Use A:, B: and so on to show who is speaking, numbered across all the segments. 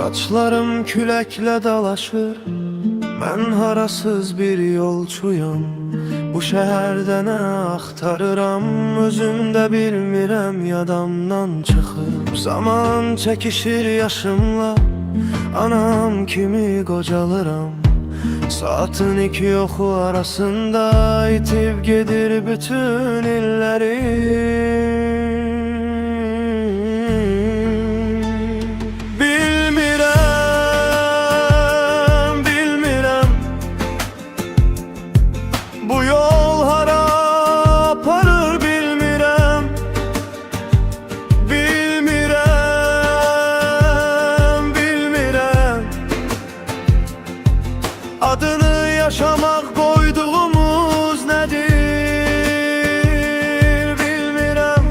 A: Saçlarım küləklə dalaşır, mən harasız bir yolçuyam. Bu şəhərdə nə axtarıram, özümdə bilmirəm, yadamdan çıxıb. Zaman çəkişir yaşımla, anam kimi qocalıram. Saatın iki oxu arasında itib gedir bütün illərim. Bu yol hara aparır bilmirəm, bilmirəm, bilmirəm. Adını yaşamaq qoyduğumuz nədir, bilmirəm.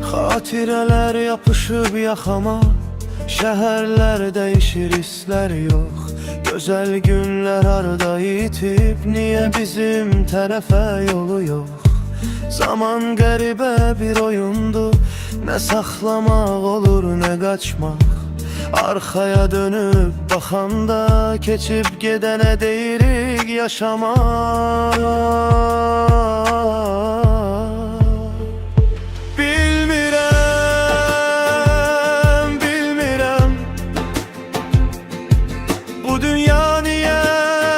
A: Xatirələr yapışıb yaxama, şəhərlər dəyişir, hisslər yox. Gözəl günlər harda itib, niyə bizim tərəfə yolu yox? Zaman qəribə bir oyundur, nə saxlamaq olur, nə qaçmaq. Arxaya dönüb baxanda, keçib gedənə deyirik yaşamaq. Bu dünya niyə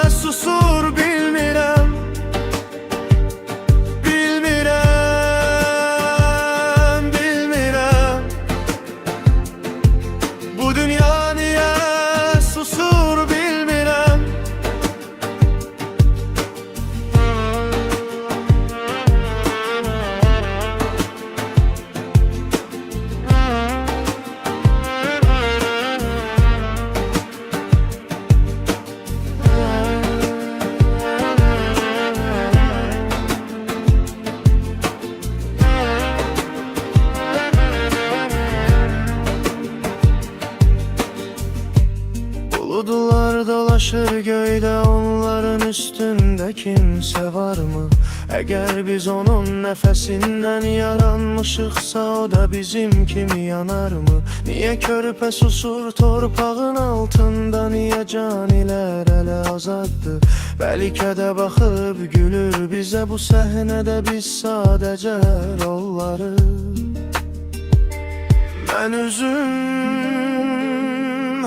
A: susur bilmirəm, bilmirəm, bilmirəm. Bu dünya niyə susur bilmirəm. Buludlar dolaşır göydə, onların üstündə kimsə varmı? Əgər biz onun nəfəsindən yaranmışıqsa, o da bizim kimi yanarmı? Niyə körpə susur torpağın altında, niyə canilər hələ azaddır? Bəlkə də baxıb gülür bizə bu səhnədə, biz sadəcə rolları. Mən üzüm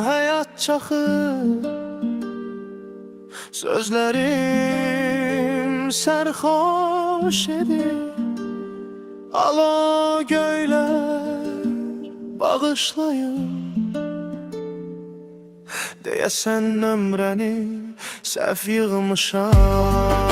A: həyat çaxır, sözlərim sərxoş edir. Alo göylər bağışlayın, deyəsən nömrəni səhv yığmışam.